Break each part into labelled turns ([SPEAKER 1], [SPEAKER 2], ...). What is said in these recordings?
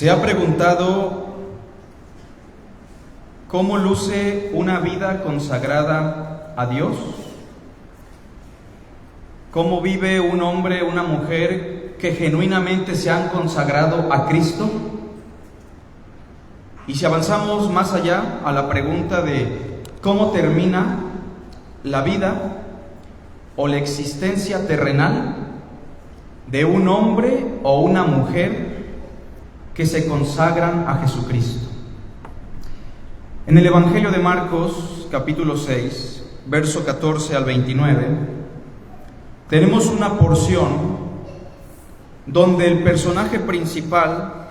[SPEAKER 1] ¿Se ha preguntado cómo luce una vida consagrada a Dios? ¿Cómo vive un hombre, una mujer que genuinamente se han consagrado a Cristo? Y si avanzamos más allá a la pregunta de cómo termina la vida o la existencia terrenal de un hombre o una mujer que se consagran a Jesucristo. En el Evangelio de Marcos, capítulo 6, verso 14 al 29, tenemos una porción donde el personaje principal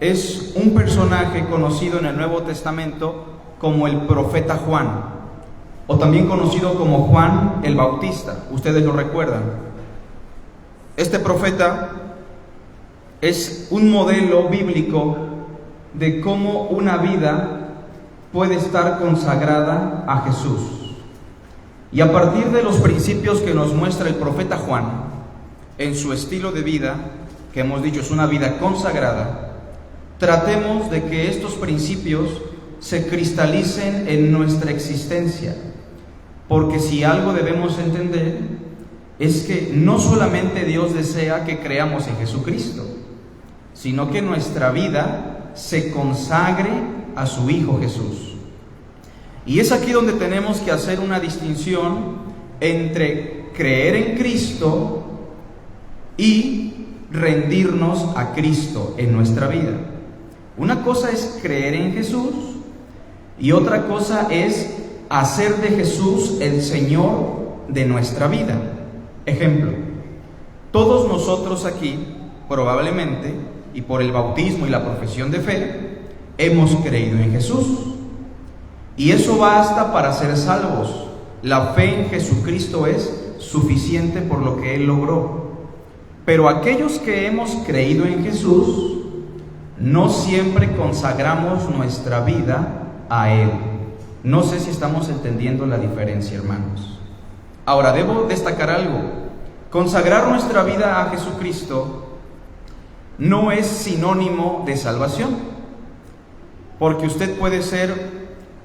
[SPEAKER 1] es un personaje conocido en el Nuevo Testamento como el profeta Juan, o también conocido como Juan el Bautista. Ustedes lo recuerdan. Este profeta es un modelo bíblico de cómo una vida puede estar consagrada a Jesús. Y a partir de los principios que nos muestra el profeta Juan en su estilo de vida, que hemos dicho es una vida consagrada, tratemos de que estos principios se cristalicen en nuestra existencia, porque si algo debemos entender es que no solamente Dios desea que creamos en Jesucristo, sino que nuestra vida se consagre a su Hijo Jesús. Y es aquí donde tenemos que hacer una distinción entre creer en Cristo y rendirnos a Cristo en nuestra vida. Una cosa es creer en Jesús y otra cosa es hacer de Jesús el Señor de nuestra vida. Ejemplo, todos nosotros aquí, probablemente, y por el bautismo y la profesión de fe, hemos creído en Jesús. Y eso basta para ser salvos. La fe en Jesucristo es suficiente por lo que Él logró. Pero aquellos que hemos creído en Jesús, no siempre consagramos nuestra vida a Él. No sé si estamos entendiendo la diferencia, hermanos. Ahora, debo destacar algo. Consagrar nuestra vida a Jesucristo no es sinónimo de salvación, porque usted puede ser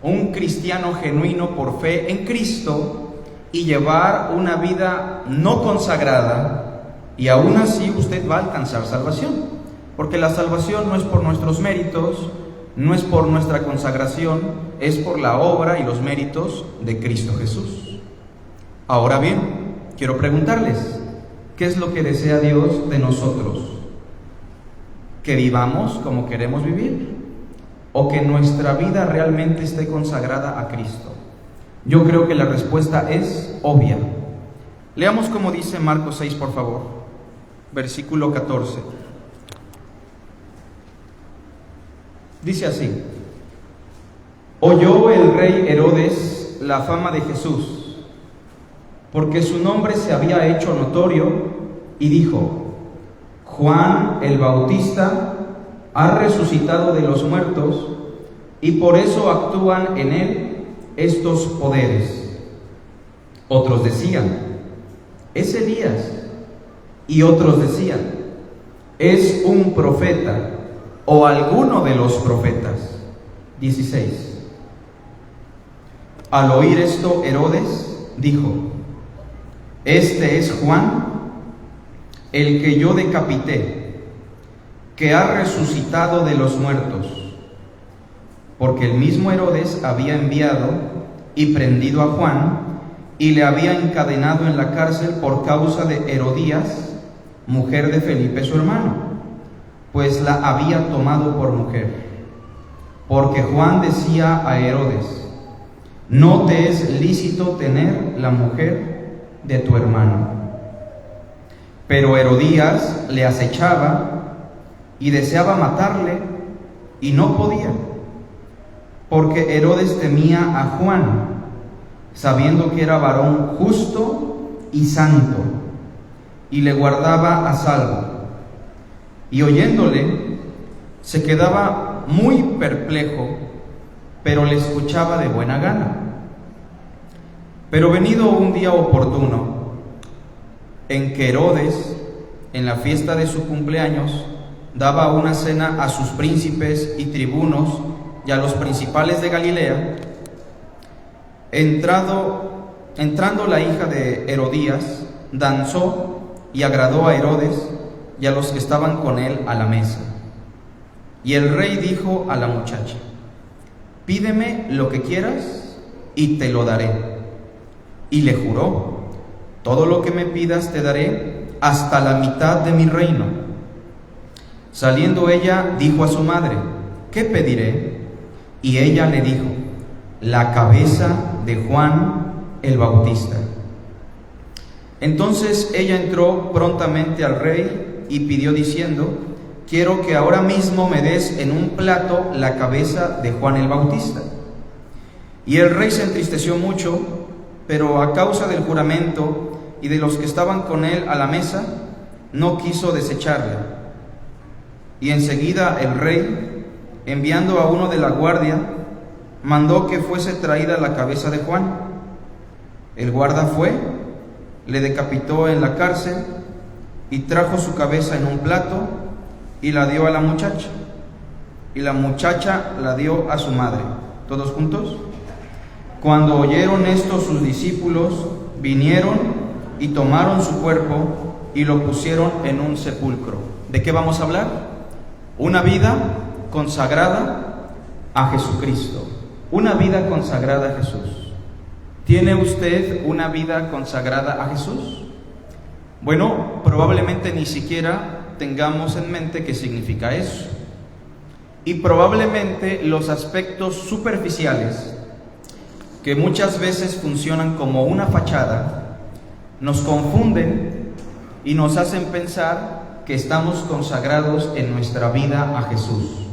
[SPEAKER 1] un cristiano genuino por fe en Cristo y llevar una vida no consagrada, y aún así usted va a alcanzar salvación, porque la salvación no es por nuestros méritos, no es por nuestra consagración, es por la obra y los méritos de Cristo Jesús. Ahora bien, quiero preguntarles, ¿qué es lo que desea Dios de nosotros? ¿Que vivamos como queremos vivir? ¿O que nuestra vida realmente esté consagrada a Cristo? Yo creo que la respuesta es obvia. Leamos como dice Marcos 6, por favor, versículo 14. Dice así: oyó el rey Herodes la fama de Jesús, porque su nombre se había hecho notorio, y dijo: Juan el Bautista ha resucitado de los muertos, y por eso actúan en él estos poderes. Otros decían: es Elías. Y otros decían: es un profeta, o alguno de los profetas. 16. Al oír esto, Herodes dijo: este es Juan, el que yo decapité, que ha resucitado de los muertos. Porque el mismo Herodes había enviado y prendido a Juan, y le había encadenado en la cárcel por causa de Herodías, mujer de Felipe su hermano, pues la había tomado por mujer. Porque Juan decía a Herodes: no te es lícito tener la mujer de tu hermano. Pero Herodías le acechaba y deseaba matarle, y no podía, porque Herodes temía a Juan, sabiendo que era varón justo y santo, y le guardaba a salvo. Y oyéndole, se quedaba muy perplejo, pero le escuchaba de buena gana. Pero venido un día oportuno, en que Herodes, en la fiesta de su cumpleaños, daba una cena a sus príncipes y tribunos y a los principales de Galilea, entrando la hija de Herodías, danzó y agradó a Herodes y a los que estaban con él a la mesa. Y el rey dijo a la muchacha: pídeme lo que quieras y te lo daré. Y le juró: todo lo que me pidas te daré, hasta la mitad de mi reino. Saliendo ella, dijo a su madre: ¿qué pediré? Y ella le dijo: la cabeza de Juan el Bautista. Entonces ella entró prontamente al rey y pidió diciendo: quiero que ahora mismo me des en un plato la cabeza de Juan el Bautista. Y el rey se entristeció mucho, pero a causa del juramento y de los que estaban con él a la mesa, no quiso desecharla. Y enseguida el rey, enviando a uno de la guardia, mandó que fuese traída la cabeza de Juan. El guarda fue, le decapitó en la cárcel y trajo su cabeza en un plato y la dio a la muchacha. Y la muchacha la dio a su madre. ¿Todos juntos? Cuando oyeron esto, sus discípulos vinieron y tomaron su cuerpo y lo pusieron en un sepulcro. ¿De qué vamos a hablar? Una vida consagrada a Jesucristo. Una vida consagrada a Jesús. ¿Tiene usted una vida consagrada a Jesús? Bueno, probablemente ni siquiera tengamos en mente qué significa eso. Y probablemente los aspectos superficiales, que muchas veces funcionan como una fachada, nos confunden y nos hacen pensar que estamos consagrados en nuestra vida a Jesús.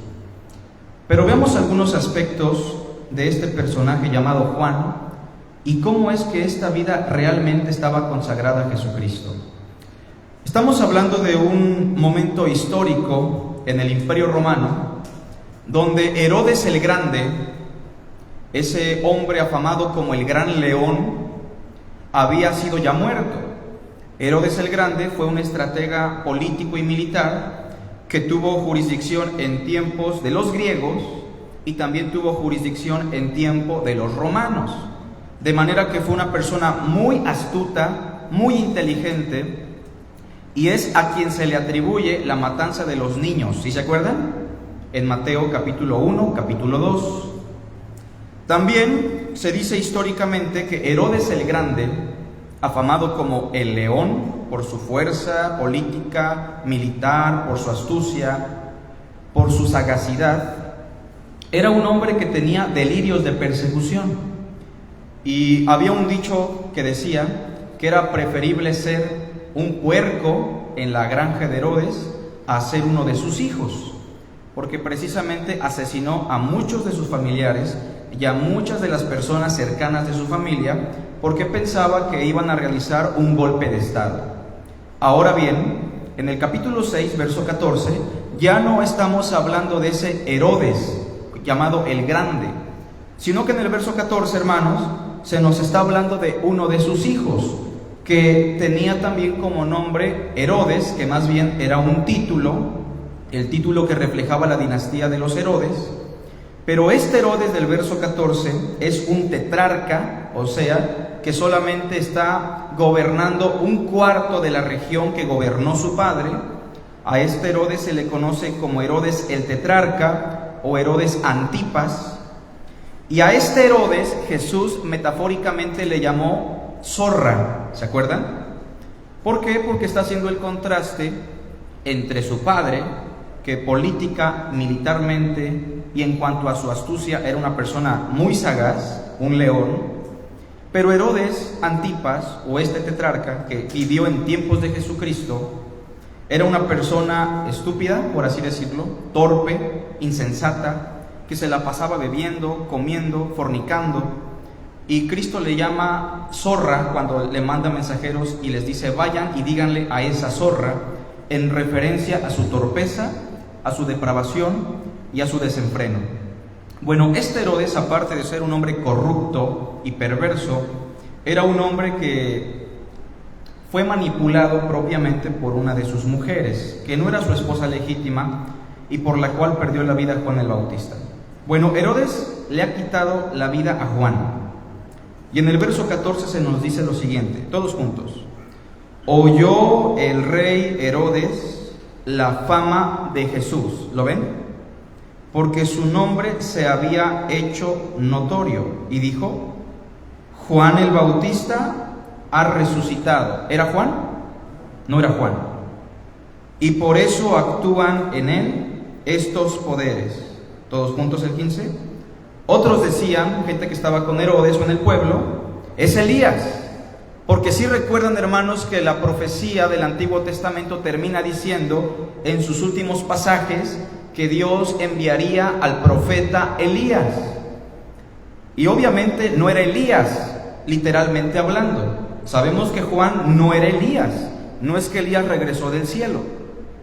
[SPEAKER 1] Pero veamos algunos aspectos de este personaje llamado Juan y cómo es que esta vida realmente estaba consagrada a Jesucristo. Estamos hablando de un momento histórico en el Imperio Romano, donde Herodes el Grande, ese hombre afamado como el Gran León, había sido ya muerto. Herodes el Grande fue un estratega político y militar que tuvo jurisdicción en tiempos de los griegos y también tuvo jurisdicción en tiempo de los romanos. De manera que fue una persona muy astuta, muy inteligente, y es a quien se le atribuye la matanza de los niños. ¿Sí se acuerdan? En Mateo capítulo 1, capítulo 2. También se dice históricamente que Herodes el Grande, afamado como el león por su fuerza política, militar, por su astucia, por su sagacidad, era un hombre que tenía delirios de persecución. Y había un dicho que decía que era preferible ser un puerco en la granja de Herodes a ser uno de sus hijos, porque precisamente asesinó a muchos de sus familiares y a muchas de las personas cercanas de su familia, porque pensaba que iban a realizar un golpe de estado. Ahora bien, en el capítulo 6, verso 14, ya no estamos hablando de ese Herodes llamado el Grande, sino que en el verso 14, hermanos, se nos está hablando de uno de sus hijos, que tenía también como nombre Herodes, que más bien era un título, el título que reflejaba la dinastía de los Herodes. Pero este Herodes del verso 14 es un tetrarca, o sea, que solamente está gobernando un cuarto de la región que gobernó su padre. A este Herodes se le conoce como Herodes el tetrarca o Herodes Antipas. Y a este Herodes Jesús metafóricamente le llamó zorra, ¿se acuerdan? ¿Por qué? Porque está haciendo el contraste entre su padre, que política, militarmente y en cuanto a su astucia era una persona muy sagaz, un león, pero Herodes Antipas, o este tetrarca que vivió en tiempos de Jesucristo, era una persona estúpida, por así decirlo, torpe, insensata, que se la pasaba bebiendo, comiendo, fornicando. Y Cristo le llama zorra cuando le manda mensajeros y les dice: vayan y díganle a esa zorra, en referencia a su torpeza, a su depravación y a su desenfreno. Bueno, este Herodes, aparte de ser un hombre corrupto y perverso, era un hombre que fue manipulado propiamente por una de sus mujeres, que no era su esposa legítima y por la cual perdió la vida Juan el Bautista. Bueno, Herodes le ha quitado la vida a Juan. Y en el verso 14 se nos dice lo siguiente, todos juntos. Oyó el rey Herodes la fama de Jesús, ¿lo ven? Porque su nombre se había hecho notorio, y dijo: Juan el Bautista ha resucitado. ¿Era Juan? No era Juan. Y por eso actúan en él estos poderes. Todos juntos el 15. Otros decían, gente que estaba con Herodes o en el pueblo, es Elías. Porque si recuerdan, hermanos, que la profecía del Antiguo Testamento termina diciendo en sus últimos pasajes que Dios enviaría al profeta Elías. Y obviamente no era Elías, literalmente hablando. Sabemos que Juan no era Elías, no es que Elías regresó del cielo,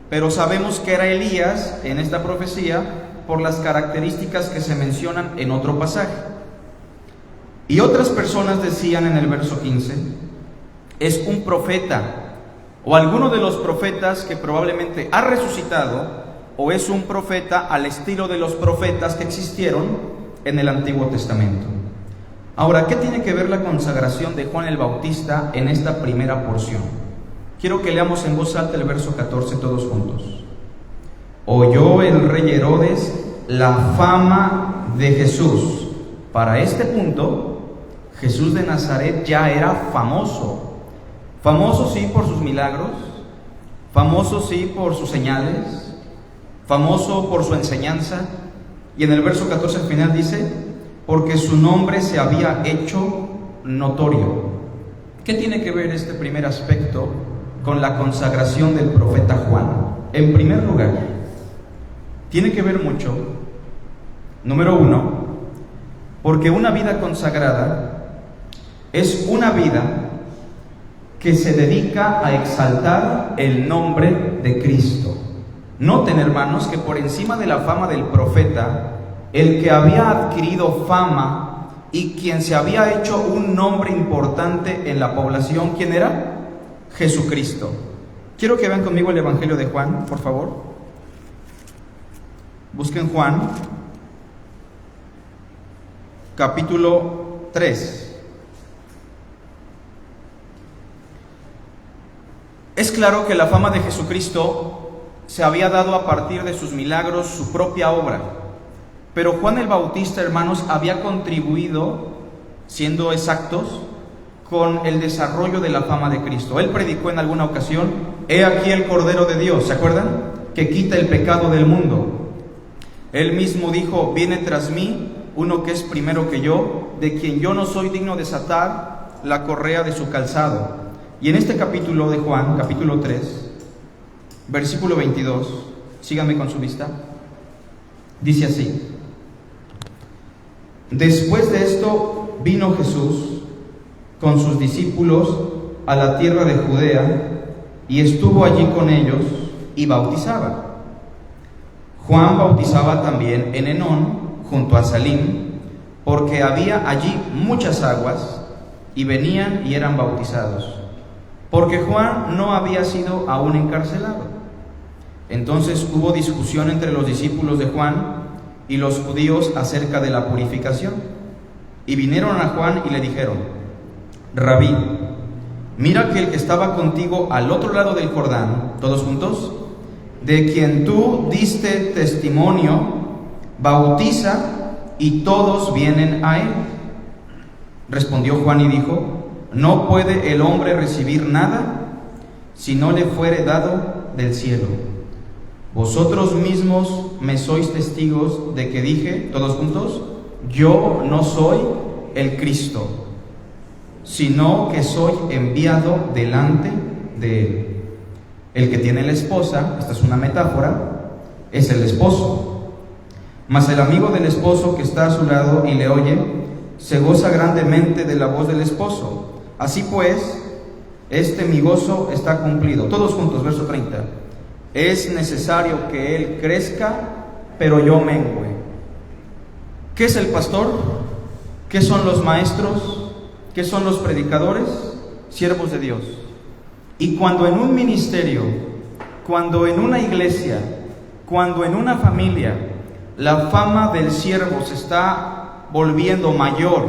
[SPEAKER 1] pero sabemos que era Elías en esta profecía por las características que se mencionan en otro pasaje. Y otras personas decían en el verso 15, es un profeta, o alguno de los profetas que probablemente ha resucitado, o es un profeta al estilo de los profetas que existieron en el Antiguo Testamento. Ahora, ¿qué tiene que ver la consagración de Juan el Bautista en esta primera porción? Quiero que leamos en voz alta el verso 14 todos juntos. Oyó el rey Herodes la fama de Jesús. Para este punto, Jesús de Nazaret ya era famoso. Famoso sí por sus milagros, famoso sí por sus señales, famoso por su enseñanza. Y en el verso 14 al final dice, porque su nombre se había hecho notorio. ¿Qué tiene que ver este primer aspecto con la consagración del profeta Juan? En primer lugar, tiene que ver mucho, número uno, porque una vida consagrada es una vida que se dedica a exaltar el nombre de Cristo. Noten, hermanos, que por encima de la fama del profeta, el que había adquirido fama y quien se había hecho un nombre importante en la población, ¿quién era? Jesucristo. Quiero que vean conmigo el Evangelio de Juan, por favor. Busquen Juan, capítulo 3. Es claro que la fama de Jesucristo se había dado a partir de sus milagros, su propia obra. Pero Juan el Bautista, hermanos, había contribuido, siendo exactos, con el desarrollo de la fama de Cristo. Él predicó en alguna ocasión, he aquí el Cordero de Dios, ¿se acuerdan? Que quita el pecado del mundo. Él mismo dijo, viene tras mí uno que es primero que yo, de quien yo no soy digno de desatar la correa de su calzado. Y en este capítulo de Juan, capítulo 3, versículo 22, síganme con su vista, dice así. Después de esto vino Jesús con sus discípulos a la tierra de Judea y estuvo allí con ellos y bautizaba. Juan bautizaba también en Enón, junto a Salim, porque había allí muchas aguas y venían y eran bautizados, porque Juan no había sido aún encarcelado. Entonces hubo discusión entre los discípulos de Juan y los judíos acerca de la purificación. Y vinieron a Juan y le dijeron, Rabí, mira que el que estaba contigo al otro lado del Jordán, todos juntos, de quien tú diste testimonio, bautiza y todos vienen a él. Respondió Juan y dijo, no puede el hombre recibir nada si no le fuere dado del cielo. Vosotros mismos me sois testigos de que dije, todos juntos, yo no soy el Cristo, sino que soy enviado delante de él. El que tiene la esposa, esta es una metáfora, es el esposo. Mas el amigo del esposo que está a su lado y le oye, se goza grandemente de la voz del esposo. Así pues, mi gozo está cumplido. Todos juntos, verso 30. Es necesario que él crezca, pero yo mengüe. ¿Qué es el pastor? ¿Qué son los maestros? ¿Qué son los predicadores? Siervos de Dios. Y cuando en un ministerio, cuando en una iglesia, cuando en una familia, la fama del siervo se está volviendo mayor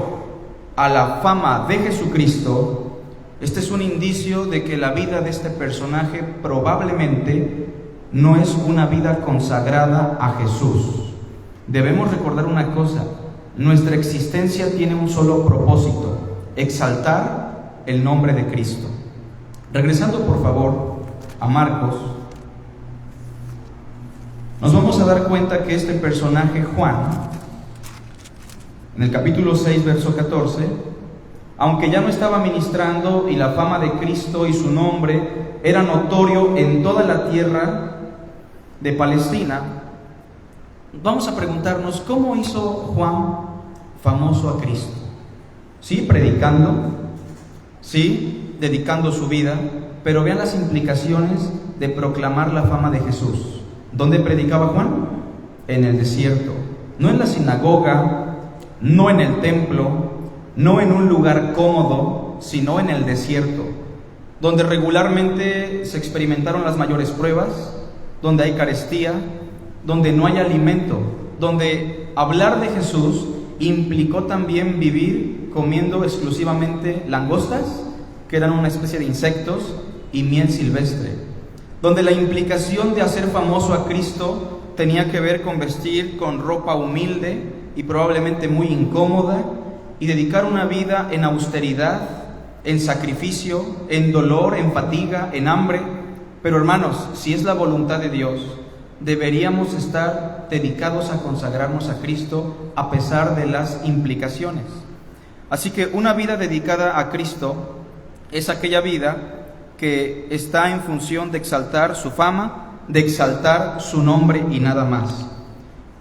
[SPEAKER 1] a la fama de Jesucristo, este es un indicio de que la vida de este personaje probablemente no es una vida consagrada a Jesús. Debemos recordar una cosa: nuestra existencia tiene un solo propósito: exaltar el nombre de Cristo. Regresando por favor a Marcos, nos vamos a dar cuenta que este personaje Juan, en el capítulo 6, verso 14, aunque ya no estaba ministrando y la fama de Cristo y su nombre era notorio en toda la tierra de Palestina, vamos a preguntarnos: ¿cómo hizo Juan famoso a Cristo? Sí, predicando, sí, dedicando su vida, pero vean las implicaciones de proclamar la fama de Jesús. ¿Dónde predicaba Juan? En el desierto, no en la sinagoga, no en el templo, no en un lugar cómodo, sino en el desierto, donde regularmente se experimentaron las mayores pruebas, donde hay carestía, donde no hay alimento, donde hablar de Jesús implicó también vivir comiendo exclusivamente langostas, que eran una especie de insectos, y miel silvestre, donde la implicación de hacer famoso a Cristo tenía que ver con vestir con ropa humilde y probablemente muy incómoda, y dedicar una vida en austeridad, en sacrificio, en dolor, en fatiga, en hambre. Pero hermanos, si es la voluntad de Dios, deberíamos estar dedicados a consagrarnos a Cristo a pesar de las implicaciones. Así que una vida dedicada a Cristo es aquella vida que está en función de exaltar su fama, de exaltar su nombre y nada más.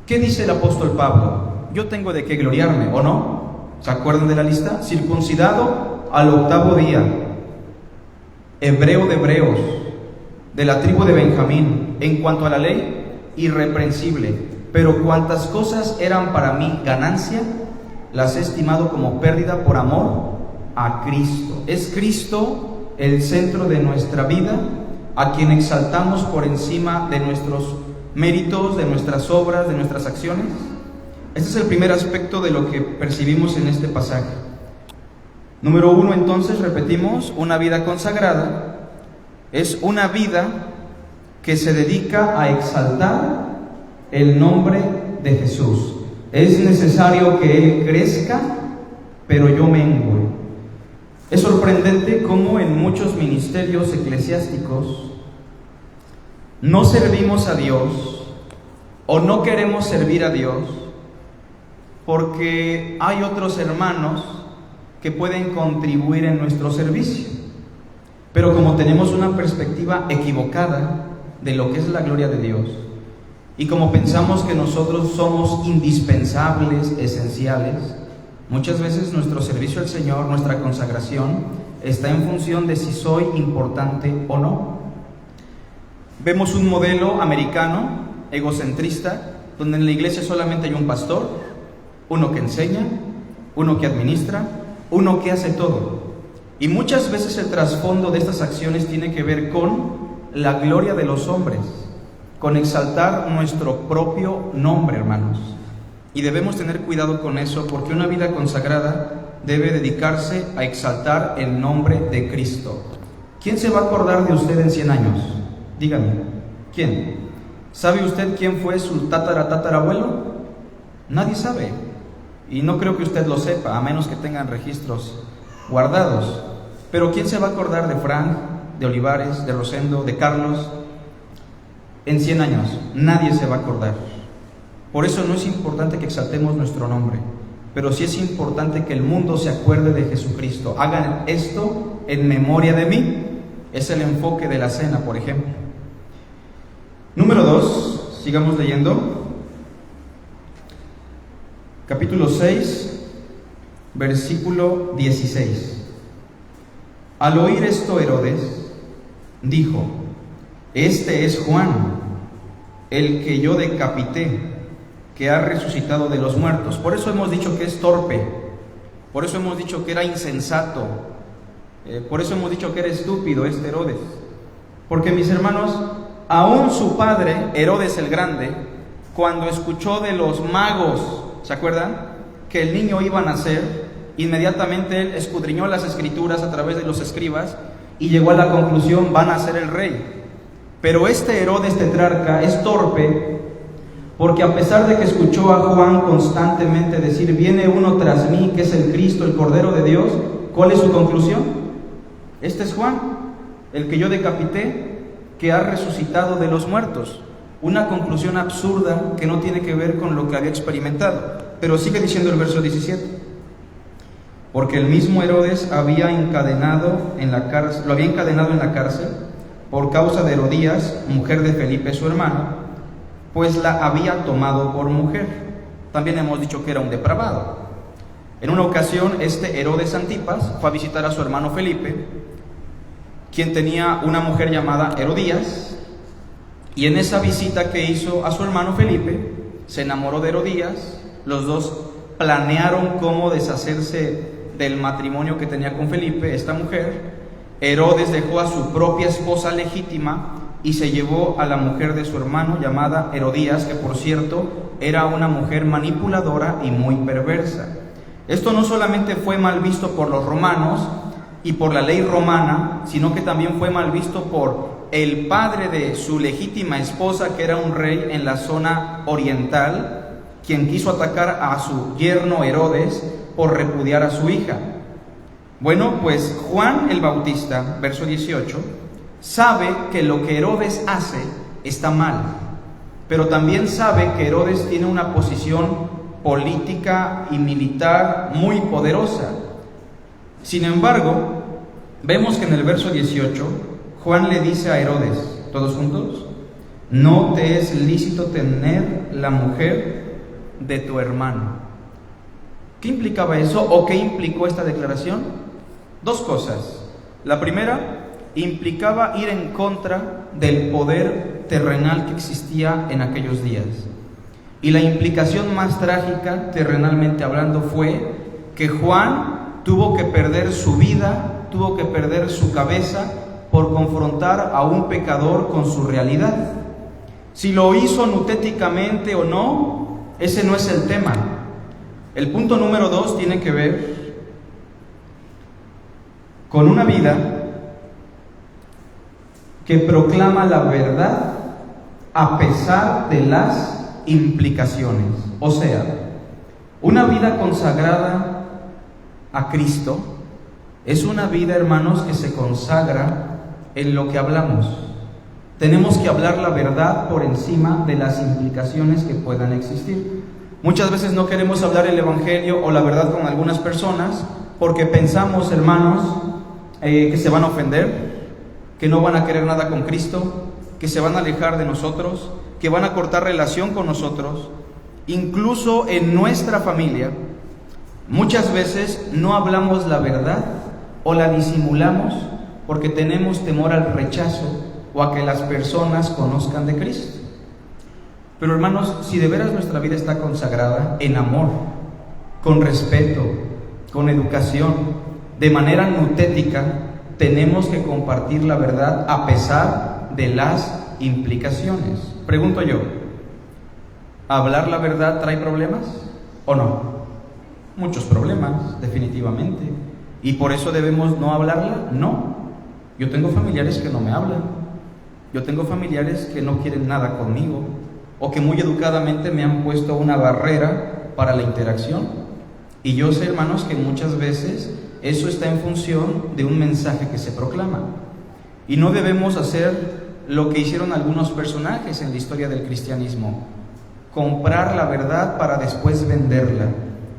[SPEAKER 1] ¿Qué dice el apóstol Pablo? Yo tengo de qué gloriarme, ¿o no? ¿Se acuerdan de la lista? Circuncidado al 8º día, hebreo de hebreos, de la tribu de Benjamín, en cuanto a la ley, irreprensible. Pero cuantas cosas eran para mí ganancia, las he estimado como pérdida por amor a Cristo. Es Cristo el centro de nuestra vida, a quien exaltamos por encima de nuestros méritos, de nuestras obras, de nuestras acciones. Este es el primer aspecto de lo que percibimos en este pasaje. Número 1, entonces, repetimos: una vida consagrada es una vida que se dedica a exaltar el nombre de Jesús. Es necesario que Él crezca, pero yo mengue. Es sorprendente cómo en muchos ministerios eclesiásticos no servimos a Dios o no queremos servir a Dios porque hay otros hermanos que pueden contribuir en nuestro servicio. Pero como tenemos una perspectiva equivocada de lo que es la gloria de Dios, y como pensamos que nosotros somos indispensables, esenciales, muchas veces nuestro servicio al Señor, nuestra consagración, está en función de si soy importante o no. Vemos un modelo americano, egocentrista, donde en la iglesia solamente hay un pastor, uno que enseña, uno que administra, uno que hace todo. Y muchas veces el trasfondo de estas acciones tiene que ver con la gloria de los hombres, con exaltar nuestro propio nombre, hermanos. Y debemos tener cuidado con eso, porque una vida consagrada debe dedicarse a exaltar el nombre de Cristo. ¿Quién se va a acordar de usted en 100 años? Dígame, ¿quién? ¿Sabe usted quién fue su tatarabuelo? Nadie sabe. Y no creo que usted lo sepa, a menos que tengan registros guardados. Pero ¿quién se va a acordar de Frank, de Olivares, de Rosendo, de Carlos? En 100 años, nadie se va a acordar. Por eso no es importante que exaltemos nuestro nombre, pero sí es importante que el mundo se acuerde de Jesucristo. Hagan esto en memoria de mí. Es el enfoque de la cena, por ejemplo. Número 2, sigamos leyendo. Capítulo 6, versículo 16. Al oír esto, Herodes dijo: este es Juan, el que yo decapité, que ha resucitado de los muertos. Por eso hemos dicho que es torpe, por eso hemos dicho que era insensato, Por eso hemos dicho que era estúpido este Herodes. Porque, mis hermanos, aún su padre, Herodes el Grande, cuando escuchó de los magos, ¿se acuerdan?, que el niño iba a nacer, inmediatamente él escudriñó las escrituras a través de los escribas y llegó a la conclusión: va a nacer el rey. Pero este Herodes tetrarca es torpe, porque a pesar de que escuchó a Juan constantemente decir: viene uno tras mí, que es el Cristo, el Cordero de Dios, ¿cuál es su conclusión? Este es Juan, el que yo decapité, que ha resucitado de los muertos. Una conclusión absurda que no tiene que ver con lo que había experimentado. Pero sigue diciendo el verso 17: porque el mismo Herodes lo había encadenado en la cárcel por causa de Herodías, mujer de Felipe su hermano, pues la había tomado por mujer. También hemos dicho que era un depravado. En una ocasión, este Herodes Antipas fue a visitar a su hermano Felipe, quien tenía una mujer llamada Herodías, y en esa visita que hizo a su hermano Felipe, se enamoró de Herodías. Los dos planearon cómo deshacerse del matrimonio que tenía con Felipe, esta mujer. Herodes dejó a su propia esposa legítima y se llevó a la mujer de su hermano, llamada Herodías, que por cierto era una mujer manipuladora y muy perversa. Esto no solamente fue mal visto por los romanos y por la ley romana, sino que también fue mal visto por el padre de su legítima esposa, que era un rey en la zona oriental, quien quiso atacar a su yerno Herodes por repudiar a su hija. Bueno, pues Juan el Bautista, verso 18, sabe que lo que Herodes hace está mal, pero también sabe que Herodes tiene una posición política y militar muy poderosa. Sin embargo, vemos que en el verso 18, Juan le dice a Herodes, todos juntos: no te es lícito tener la mujer de tu hermano. ¿Qué implicaba eso o qué implicó esta declaración? Dos cosas. La primera, implicaba ir en contra del poder terrenal que existía en aquellos días. Y la implicación más trágica, terrenalmente hablando, fue que Juan tuvo que perder su vida, tuvo que perder su cabeza por confrontar a un pecador con su realidad. Si lo hizo nutéticamente o no, ese no es el tema. El punto número 2 tiene que ver con una vida que proclama la verdad a pesar de las implicaciones. O sea, una vida consagrada a Cristo es una vida, hermanos, que se consagra en lo que hablamos. Tenemos que hablar la verdad por encima de las implicaciones que puedan existir. Muchas veces no queremos hablar el Evangelio o la verdad con algunas personas porque pensamos, hermanos, que se van a ofender, que no van a querer nada con Cristo, que se van a alejar de nosotros, que van a cortar relación con nosotros. Incluso en nuestra familia, muchas veces no hablamos la verdad o la disimulamos porque tenemos temor al rechazo o a que las personas conozcan de Cristo. Pero hermanos, si de veras nuestra vida está consagrada en amor, con respeto, con educación, de manera nutética, tenemos que compartir la verdad a pesar de las implicaciones. Pregunto yo, ¿hablar la verdad trae problemas o no? Muchos problemas, definitivamente. ¿Y por eso debemos no hablarla? No. Yo tengo familiares que no me hablan. Yo tengo familiares que no quieren nada conmigo o que muy educadamente me han puesto una barrera para la interacción. Y yo sé, hermanos, que muchas veces eso está en función de un mensaje que se proclama. Y no debemos hacer lo que hicieron algunos personajes en la historia del cristianismo: comprar la verdad para después venderla.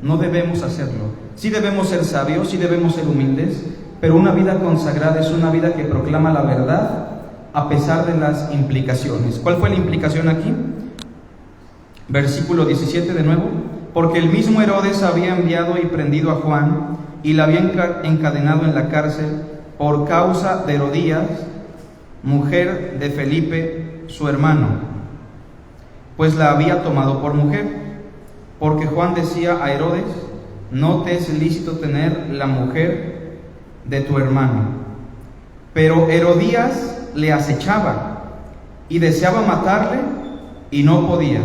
[SPEAKER 1] No debemos hacerlo. Sí debemos ser sabios, sí debemos ser humildes, pero una vida consagrada es una vida que proclama la verdad a pesar de las implicaciones. ¿Cuál fue la implicación aquí? Versículo 17 de nuevo: porque el mismo Herodes había enviado y prendido a Juan y la había encadenado en la cárcel por causa de Herodías, mujer de Felipe su hermano, pues la había tomado por mujer. Porque Juan decía a Herodes: no te es lícito tener la mujer de tu hermano. Pero Herodías le acechaba y deseaba matarle y no podía.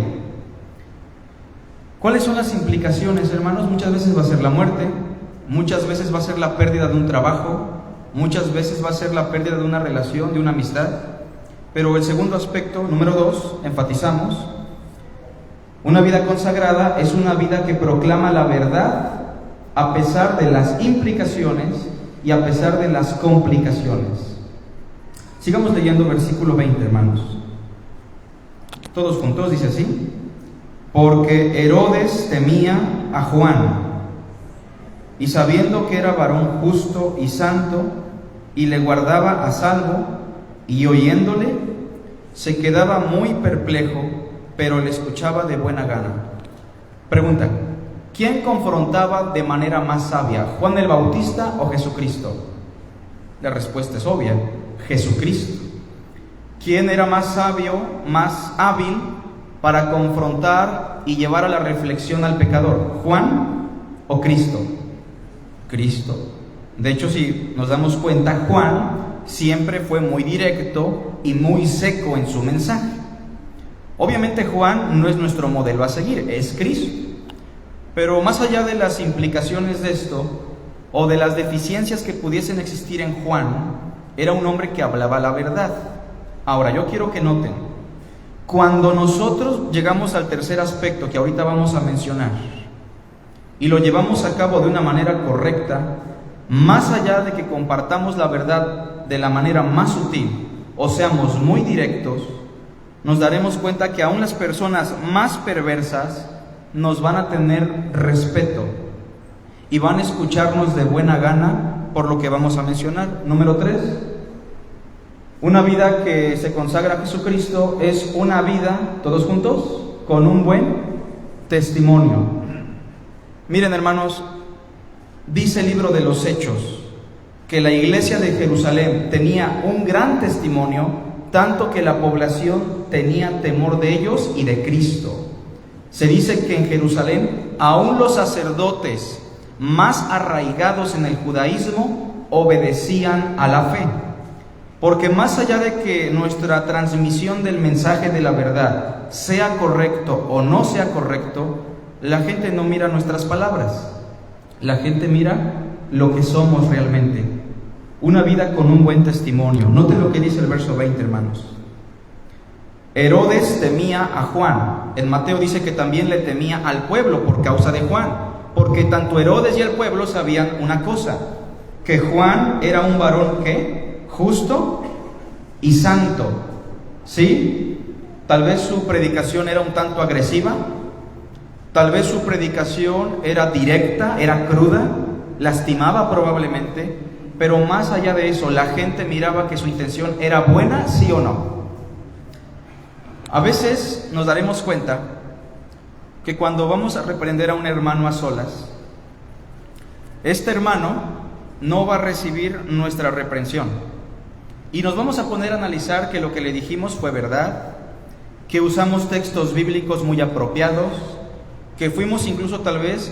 [SPEAKER 1] ¿Cuáles son las implicaciones, hermanos? Muchas veces va a ser la muerte, muchas veces va a ser la pérdida de un trabajo, muchas veces va a ser la pérdida de una relación, de una amistad. Pero el segundo aspecto, número 2, enfatizamos, una vida consagrada es una vida que proclama la verdad a pesar de las implicaciones y a pesar de las complicaciones. Sigamos leyendo versículo 20, hermanos. Todos juntos, dice así: porque Herodes temía a Juan, y sabiendo que era varón justo y santo, y le guardaba a salvo, y oyéndole, se quedaba muy perplejo, pero le escuchaba de buena gana. Pregunta: ¿quién confrontaba de manera más sabia, Juan el Bautista o Jesucristo? La respuesta es obvia: Jesucristo. ¿Quién era más sabio, más hábil para confrontar y llevar a la reflexión al pecador, Juan o Cristo? Cristo. De hecho, si nos damos cuenta, Juan siempre fue muy directo y muy seco en su mensaje. Obviamente Juan no es nuestro modelo a seguir, es Cristo. Pero más allá de las implicaciones de esto, o de las deficiencias que pudiesen existir en Juan, era un hombre que hablaba la verdad. Ahora, yo quiero que noten, cuando nosotros llegamos al tercer aspecto que ahorita vamos a mencionar, y lo llevamos a cabo de una manera correcta, más allá de que compartamos la verdad de la manera más sutil, o seamos muy directos, nos daremos cuenta que aún las personas más perversas nos van a tener respeto y van a escucharnos de buena gana por lo que vamos a mencionar. Número 3, una vida que se consagra a Jesucristo es una vida, todos juntos, con un buen testimonio. Miren, hermanos, dice el libro de los Hechos que la iglesia de Jerusalén tenía un gran testimonio, tanto que la población tenía temor de ellos y de Cristo. Se dice que en Jerusalén aún los sacerdotes más arraigados en el judaísmo obedecían a la fe, porque más allá de que nuestra transmisión del mensaje de la verdad sea correcto o no sea correcto, la gente no mira nuestras palabras, la gente mira lo que somos realmente. Una vida con un buen testimonio. Note lo que dice el verso 20, hermanos. Herodes temía a Juan. En Mateo dice que también le temía al pueblo por causa de Juan, porque tanto Herodes y el pueblo sabían una cosa, que Juan era un varón ¿qué? Justo y santo. ¿Sí? Tal vez su predicación era un tanto agresiva, tal vez su predicación era directa, era cruda, lastimaba probablemente, pero más allá de eso, la gente miraba que su intención era buena, sí o no. A veces nos daremos cuenta que cuando vamos a reprender a un hermano a solas, este hermano no va a recibir nuestra reprensión. Y nos vamos a poner a analizar que lo que le dijimos fue verdad, que usamos textos bíblicos muy apropiados, que fuimos incluso tal vez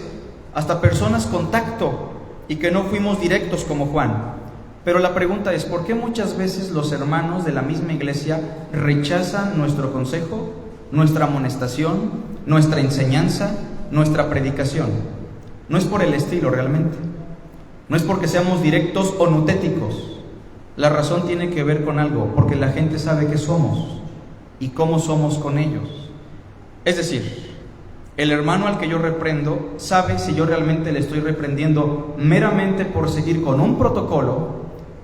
[SPEAKER 1] hasta personas con tacto y que no fuimos directos como Juan. Pero la pregunta es, ¿por qué muchas veces los hermanos de la misma iglesia rechazan nuestro consejo, nuestra amonestación, nuestra enseñanza, nuestra predicación? No es por el estilo realmente, no es porque seamos directos o nutéticos. La razón tiene que ver con algo, porque la gente sabe qué somos y cómo somos con ellos. Es decir, el hermano al que yo reprendo sabe si yo realmente le estoy reprendiendo meramente por seguir con un protocolo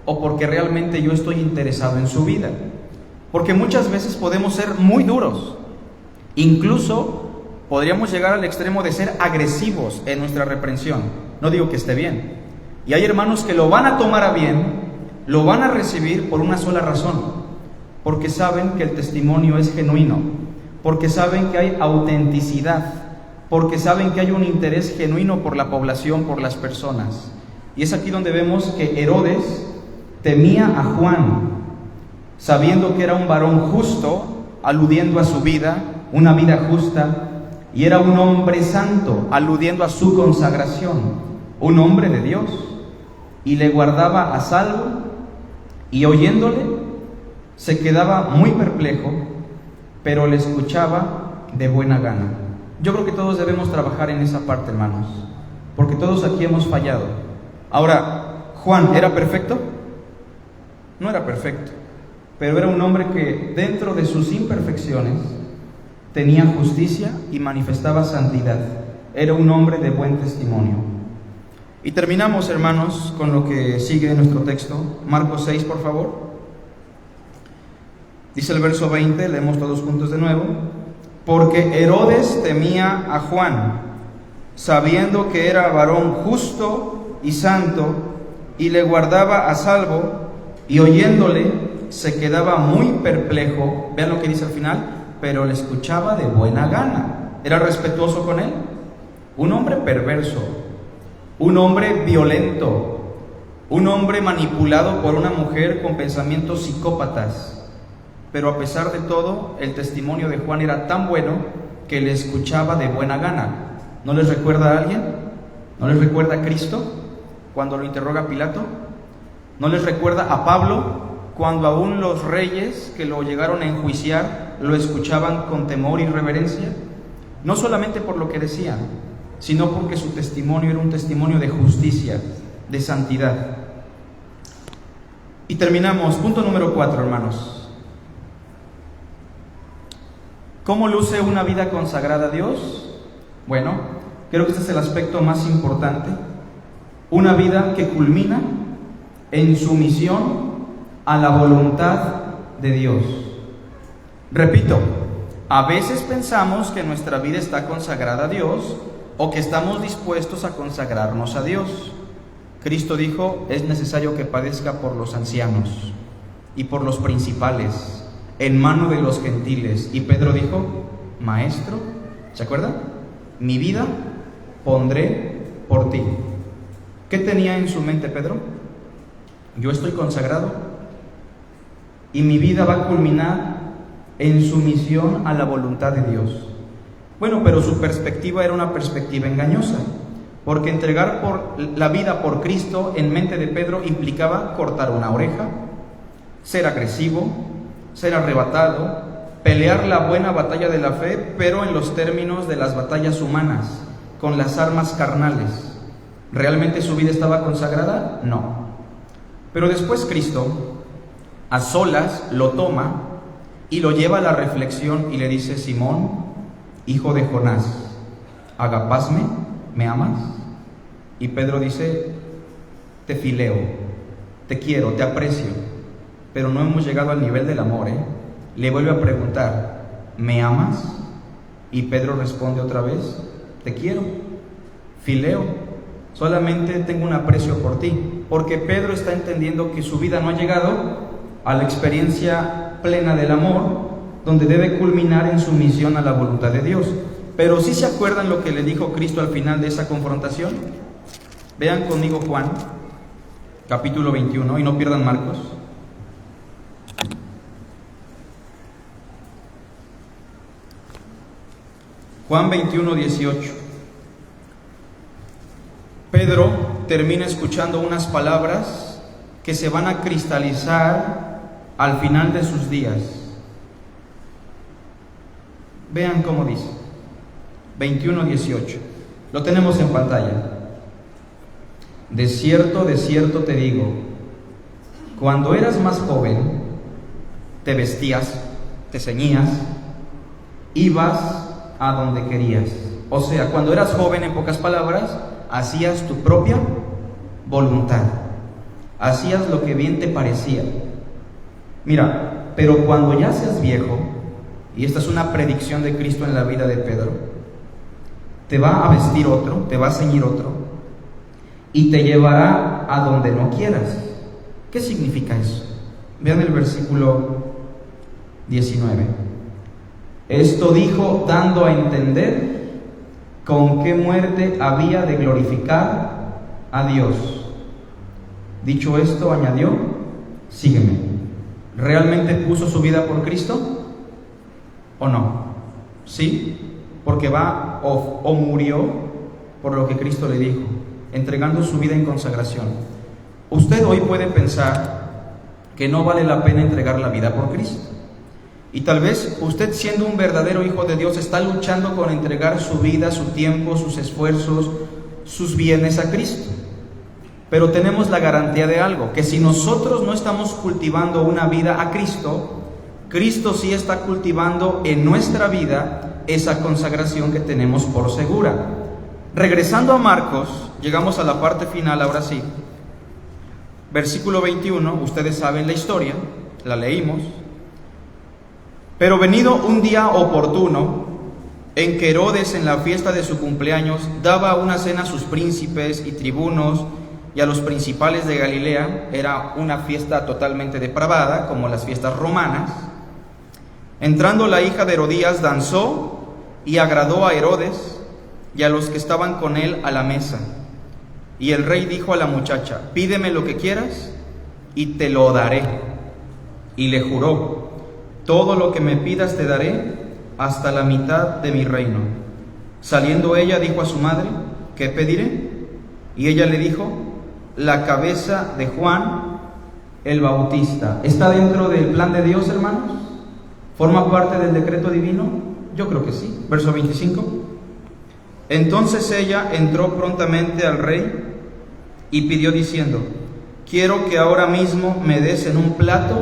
[SPEAKER 1] o porque realmente yo estoy interesado en su vida. Porque muchas veces podemos ser muy duros, incluso podríamos llegar al extremo de ser agresivos en nuestra reprensión. No digo que esté bien. Y hay hermanos que lo van a tomar a bien, lo van a recibir por una sola razón, porque saben que el testimonio es genuino, porque saben que hay autenticidad, porque saben que hay un interés genuino por la población, por las personas. Y es aquí donde vemos que Herodes temía a Juan, sabiendo que era un varón justo, aludiendo a su vida, una vida justa, y era un hombre santo, aludiendo a su consagración, un hombre de Dios. y le guardaba a salvo, y oyéndole se quedaba muy perplejo, pero le escuchaba de buena gana. Yo creo que todos debemos trabajar en esa parte, hermanos, porque todos aquí hemos fallado. Ahora, ¿Juan era perfecto? No era perfecto, pero era un hombre que dentro de sus imperfecciones tenía justicia y manifestaba santidad. Era un hombre de buen testimonio. Y terminamos, hermanos, con lo que sigue en nuestro texto. Marcos 6, por favor. Dice el verso 20, leemos todos juntos de nuevo. Porque Herodes temía a Juan, sabiendo que era varón justo y santo, y le guardaba a salvo, y oyéndole se quedaba muy perplejo. Vean lo que dice al final, pero le escuchaba de buena gana. Era respetuoso con él. Un hombre perverso, un hombre violento, un hombre manipulado por una mujer con pensamientos psicópatas. Pero a pesar de todo, el testimonio de Juan era tan bueno que le escuchaba de buena gana. ¿No les recuerda a alguien? ¿No les recuerda a Cristo cuando lo interroga Pilato? ¿No les recuerda a Pablo cuando aún los reyes que lo llegaron a enjuiciar lo escuchaban con temor y reverencia? No solamente por lo que decían, sino porque su testimonio era un testimonio de justicia, de santidad. Y terminamos, punto número 4, hermanos. ¿Cómo luce una vida consagrada a Dios? Bueno, creo que este es el aspecto más importante. Una vida que culmina en sumisión a la voluntad de Dios. Repito, a veces pensamos que nuestra vida está consagrada a Dios o que estamos dispuestos a consagrarnos a Dios. Cristo dijo, es necesario que padezca por los ancianos y por los principales, en mano de los gentiles. Y Pedro dijo, Maestro, ¿se acuerdan? Mi vida pondré por ti. ¿Qué tenía en su mente Pedro? Yo estoy consagrado y mi vida va a culminar en sumisión a la voluntad de Dios. Bueno, pero su perspectiva era una perspectiva engañosa, porque entregar la vida por Cristo en mente de Pedro implicaba cortar una oreja, ser agresivo, ser arrebatado, pelear la buena batalla de la fe, pero en los términos de las batallas humanas, con las armas carnales. ¿Realmente su vida estaba consagrada? No. Pero después Cristo, a solas, lo toma y lo lleva a la reflexión y le dice, Simón, hijo de Jonás, ¿agapásme? ¿Me amas? Y Pedro dice, te fileo, te quiero, te aprecio, pero no hemos llegado al nivel del amor, ¿eh? Le vuelve a preguntar, ¿me amas? Y Pedro responde otra vez, te quiero, fileo, solamente tengo un aprecio por ti, porque Pedro está entendiendo que su vida no ha llegado a la experiencia plena del amor, donde debe culminar en sumisión a la voluntad de Dios. Pero ¿sí se acuerdan lo que le dijo Cristo al final de esa confrontación? Vean conmigo Juan, capítulo 21, y no pierdan Marcos. Juan 21, 18. Pedro termina escuchando unas palabras que se van a cristalizar al final de sus días. Vean cómo dice. 21, 18. Lo tenemos en pantalla. De cierto te digo, cuando eras más joven, te vestías, te ceñías, ibas a donde querías. O sea, cuando eras joven, en pocas palabras, hacías tu propia voluntad, hacías lo que bien te parecía. Mira, pero cuando ya seas viejo, y esta es una predicción de Cristo en la vida de Pedro, te va a vestir otro, te va a ceñir otro, y te llevará a donde no quieras. ¿Qué significa eso? Vean el versículo 19. Esto dijo dando a entender con qué muerte había de glorificar a Dios. Dicho esto, añadió, sígueme. ¿Realmente puso su vida por Cristo? ¿O no? Sí, porque va o murió por lo que Cristo le dijo, entregando su vida en consagración. usted hoy puede pensar que no vale la pena entregar la vida por Cristo. Y tal vez usted, siendo un verdadero hijo de Dios, está luchando con entregar su vida, su tiempo, sus esfuerzos, sus bienes a Cristo. Pero tenemos la garantía de algo, que si nosotros no estamos cultivando una vida a Cristo, Cristo sí está cultivando en nuestra vida esa consagración que tenemos por segura. Regresando a Marcos, llegamos a la parte final, ahora sí. Versículo 21, ustedes saben la historia, la leímos. Pero venido un día oportuno, en que Herodes, en la fiesta de su cumpleaños, daba una cena a sus príncipes y tribunos y a los principales de Galilea. Era una fiesta totalmente depravada, como las fiestas romanas. Entrando la hija de Herodías, danzó y agradó a Herodes y a los que estaban con él a la mesa. Y el rey dijo a la muchacha: pídeme lo que quieras y te lo daré. Y le juró: todo lo que me pidas te daré, hasta la mitad de mi reino. Saliendo ella, dijo a su madre: ¿qué pediré? Y ella le dijo: la cabeza de Juan el Bautista. ¿Está dentro del plan de Dios, hermanos? ¿Forma parte del decreto divino? Yo creo que sí. Verso 25. Entonces ella entró prontamente al rey y pidió diciendo: quiero que ahora mismo me des en un plato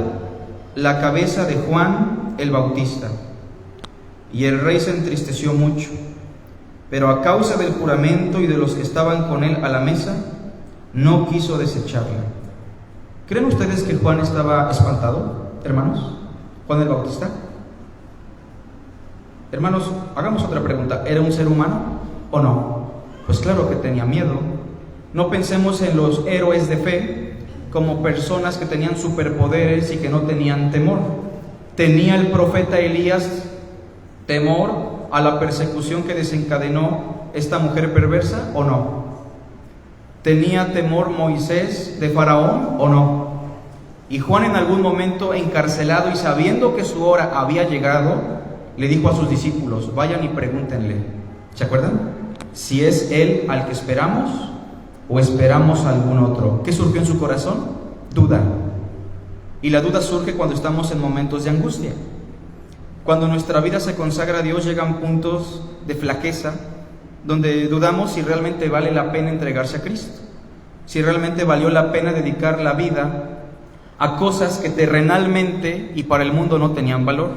[SPEAKER 1] la cabeza de Juan el Bautista. Y el rey se entristeció mucho, pero a causa del juramento y de los que estaban con él a la mesa, no quiso desecharla. ¿Creen ustedes que Juan estaba espantado, hermanos? Juan el Bautista. Hermanos, hagamos otra pregunta. ¿Era un ser humano o no? Pues claro que tenía miedo. No pensemos en los héroes de fe como personas que tenían superpoderes y que no tenían temor. ¿Tenía el profeta Elías temor a la persecución que desencadenó esta mujer perversa o no? ¿Tenía temor Moisés de Faraón o no? Y Juan, en algún momento encarcelado y sabiendo que su hora había llegado, le dijo a sus discípulos: vayan y pregúntenle, ¿se acuerdan? Si es él al que esperamos o esperamos a algún otro. ¿Qué surgió en su corazón? Duda. Y la duda surge cuando estamos en momentos de angustia. Cuando nuestra vida se consagra a Dios, llegan puntos de flaqueza donde dudamos si realmente vale la pena entregarse a Cristo, si realmente valió la pena dedicar la vida a cosas que terrenalmente y para el mundo no tenían valor.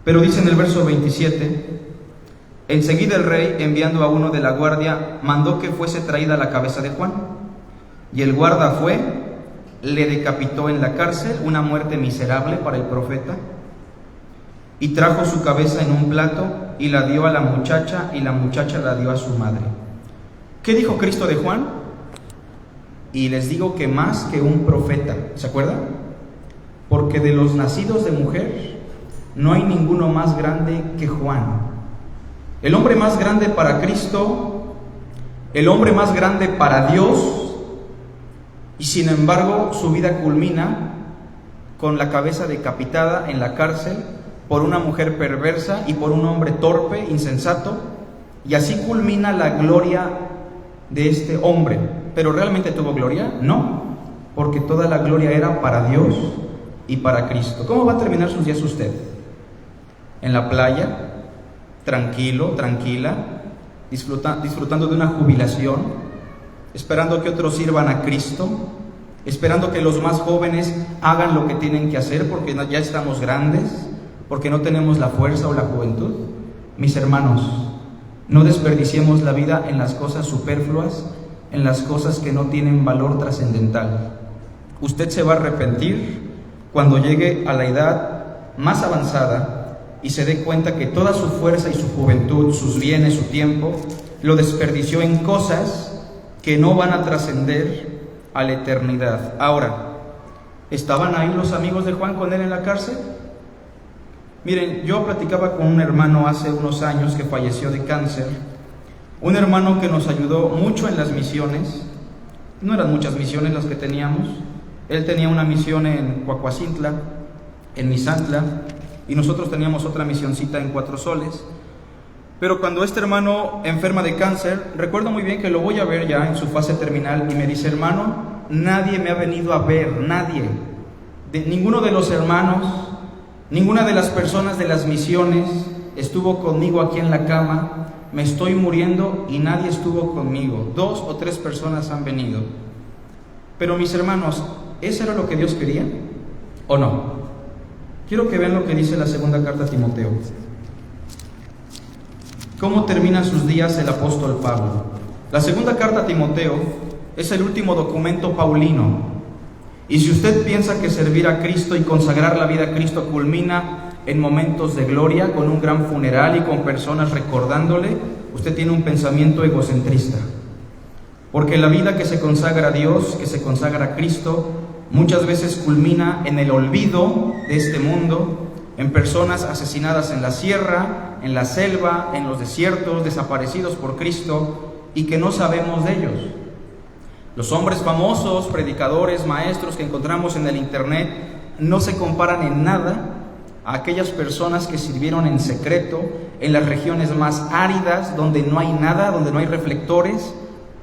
[SPEAKER 1] Pero dice en el verso 27: enseguida el rey, enviando a uno de la guardia, mandó que fuese traída la cabeza de Juan. Y el guarda fue, le decapitó en la cárcel, una muerte miserable para el profeta, y trajo su cabeza en un plato y la dio a la muchacha, y la muchacha la dio a su madre. ¿Qué dijo Cristo de Juan? Y les digo que más que un profeta. ¿Se acuerdan? Porque de los nacidos de mujer no hay ninguno más grande que Juan. El hombre más grande para Cristo, el hombre más grande para Dios, y sin embargo su vida culmina con la cabeza decapitada en la cárcel por una mujer perversa y por un hombre torpe, insensato, y así culmina la gloria de este hombre. ¿Pero realmente tuvo gloria? No, porque toda la gloria era para Dios y para Cristo. ¿Cómo va a terminar sus días usted? En la playa, tranquilo, tranquila, disfrutando de una jubilación, esperando que otros sirvan a Cristo, esperando que los más jóvenes hagan lo que tienen que hacer porque ya estamos grandes, porque no tenemos la fuerza o la juventud. Mis hermanos, no desperdiciemos la vida en las cosas superfluas, en las cosas que no tienen valor trascendental. Usted se va a arrepentir cuando llegue a la edad más avanzada y se dé cuenta que toda su fuerza y su juventud, sus bienes, su tiempo, lo desperdició en cosas que no van a trascender a la eternidad. Ahora, ¿estaban ahí los amigos de Juan con él en la cárcel? Miren, yo platicaba con un hermano hace unos años que falleció de cáncer, un hermano que nos ayudó mucho en las misiones. No eran muchas misiones las que teníamos. Él tenía una misión en Coahuacintla, en Misantla, y nosotros teníamos otra misioncita en Cuatro Soles. Pero cuando este hermano enferma de cáncer, recuerdo muy bien que lo voy a ver ya en su fase terminal y me dice: hermano, nadie me ha venido a ver, nadie. Ninguno de los hermanos, ninguna de las personas de las misiones estuvo conmigo aquí en la cama. Me estoy muriendo y nadie estuvo conmigo. 2 o 3 personas han venido. Pero mis hermanos, ¿eso era lo que Dios quería o no? Quiero que vean lo que dice la segunda carta a Timoteo. ¿Cómo termina sus días el apóstol Pablo? La segunda carta a Timoteo es el último documento paulino. Y si usted piensa que servir a Cristo y consagrar la vida a Cristo culmina en momentos de gloria, con un gran funeral y con personas recordándole, usted tiene un pensamiento egocentrista. Porque la vida que se consagra a Dios, que se consagra a Cristo, muchas veces culmina en el olvido de este mundo, en personas asesinadas en la sierra, en la selva, en los desiertos, desaparecidos por Cristo y que no sabemos de ellos. Los hombres famosos, predicadores, maestros que encontramos en el internet no se comparan en nada a aquellas personas que sirvieron en secreto en las regiones más áridas, donde no hay nada, donde no hay reflectores,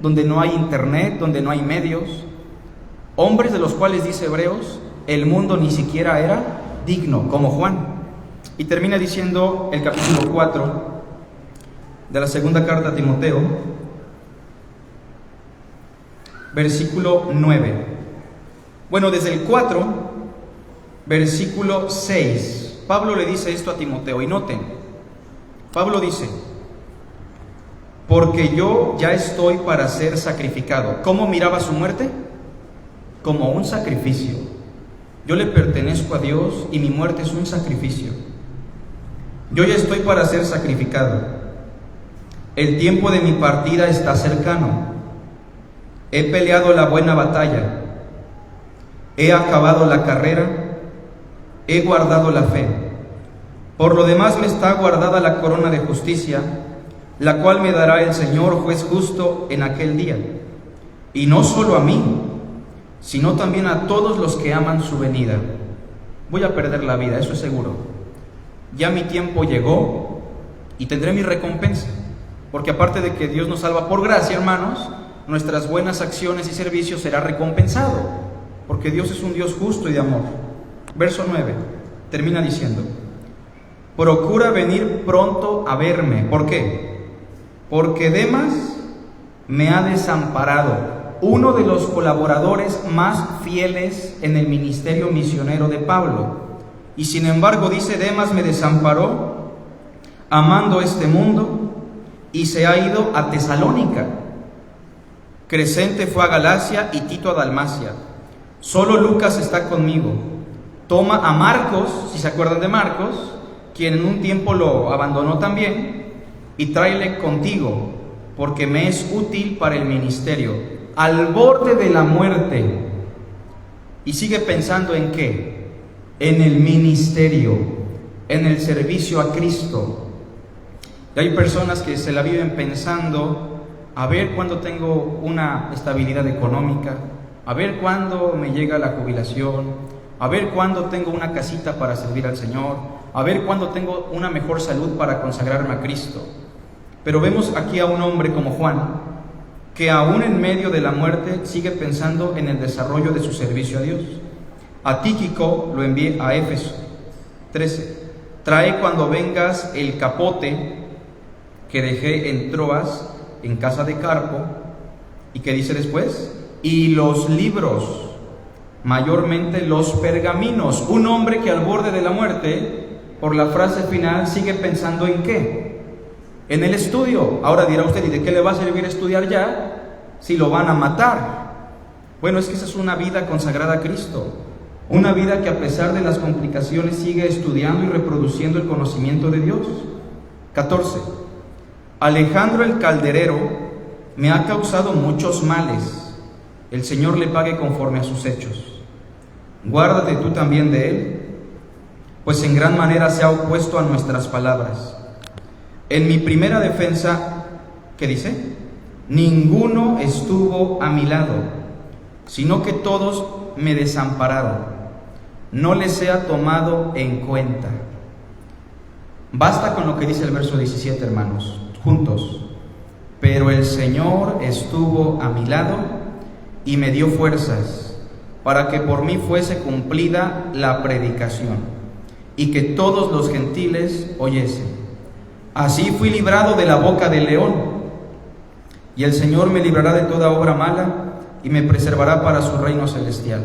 [SPEAKER 1] donde no hay internet, donde no hay medios. Hombres de los cuales dice Hebreos, el mundo ni siquiera era digno, como Juan. Y termina diciendo el capítulo 4 de la segunda carta a Timoteo, versículo 9. Bueno, desde el 4, versículo 6. Pablo le dice esto a Timoteo, y noten, Pablo dice, porque yo ya estoy para ser sacrificado. ¿Cómo miraba su muerte? Como un sacrificio. Yo le pertenezco a Dios y mi muerte es un sacrificio. Yo ya estoy para ser sacrificado. El tiempo de mi partida está cercano. He peleado la buena batalla. He acabado la carrera. He guardado la fe. Por lo demás me está guardada la corona de justicia, la cual me dará el Señor juez justo en aquel día. Y no solo a mí, sino también a todos los que aman su venida. Voy a perder la vida, eso es seguro. Ya mi tiempo llegó y tendré mi recompensa. Porque aparte de que Dios nos salva por gracia, hermanos, nuestras buenas acciones y servicios será recompensado. Porque Dios es un Dios justo y de amor. Verso 9, termina diciendo, procura venir pronto a verme. ¿Por qué? Porque Demas me ha desamparado, uno de los colaboradores más fieles en el ministerio misionero de Pablo. Y sin embargo, dice, Demas me desamparó, amando este mundo, y se ha ido a Tesalónica. Crescente fue a Galacia y Tito a Dalmacia. Solo Lucas está conmigo. Toma a Marcos, si se acuerdan de Marcos, quien en un tiempo lo abandonó también, y tráele contigo, porque me es útil para el ministerio, al borde de la muerte. Y sigue pensando en qué, en el ministerio, en el servicio a Cristo. Y hay personas que se la viven pensando, a ver cuándo tengo una estabilidad económica, a ver cuándo me llega la jubilación, a ver cuándo tengo una casita para servir al Señor, a ver cuándo tengo una mejor salud para consagrarme a Cristo. Pero vemos aquí a un hombre como Juan, que aún en medio de la muerte sigue pensando en el desarrollo de su servicio a Dios. A Tíquico lo envié a Éfeso. 13. Trae cuando vengas el capote que dejé en Troas, en casa de Carpo. ¿Y qué dice después? Y los libros, mayormente los pergaminos. Un hombre que al borde de la muerte, por la frase final, sigue pensando en ¿qué? En el estudio. Ahora dirá usted, ¿y de qué le va a servir estudiar ya si lo van a matar? Bueno, es que esa es una vida consagrada a Cristo. Una vida que a pesar de las complicaciones sigue estudiando y reproduciendo el conocimiento de Dios. 14. Alejandro el calderero me ha causado muchos males. El Señor le pague conforme a sus hechos. Guárdate tú también de él, pues en gran manera se ha opuesto a nuestras palabras. En mi primera defensa, ¿qué dice? Ninguno estuvo a mi lado, sino que todos me desampararon. No les sea tomado en cuenta. Basta con lo que dice el verso 17, hermanos, juntos. Pero el Señor estuvo a mi lado y me dio fuerzas para que por mí fuese cumplida la predicación y que todos los gentiles oyesen. Así fui librado de la boca del león, y el Señor me librará de toda obra mala y me preservará para su reino celestial.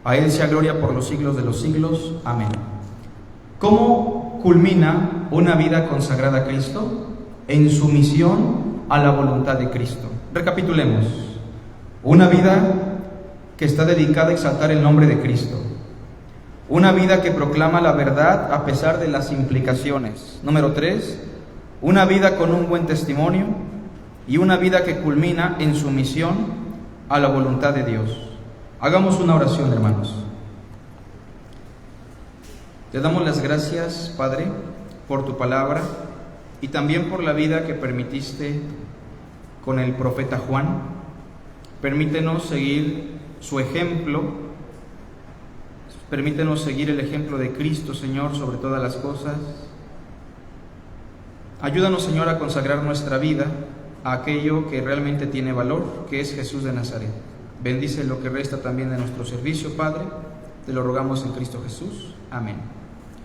[SPEAKER 1] A Él sea gloria por los siglos de los siglos. Amén. ¿Cómo culmina una vida consagrada a Cristo? En sumisión a la voluntad de Cristo. Recapitulemos. Una vida que está dedicada a exaltar el nombre de Cristo. Una vida que proclama la verdad a pesar de las implicaciones. Número 3, una vida con un buen testimonio y una vida que culmina en sumisión a la voluntad de Dios. Hagamos una oración, hermanos. Te damos las gracias, Padre, por tu palabra y también por la vida que permitiste con el profeta Juan. Permítenos seguir su ejemplo, permítenos seguir el ejemplo de Cristo, Señor, sobre todas las cosas. Ayúdanos, Señor, a consagrar nuestra vida a aquello que realmente tiene valor, que es Jesús de Nazaret. Bendice lo que resta también de nuestro servicio, Padre. Te lo rogamos en Cristo Jesús. Amén.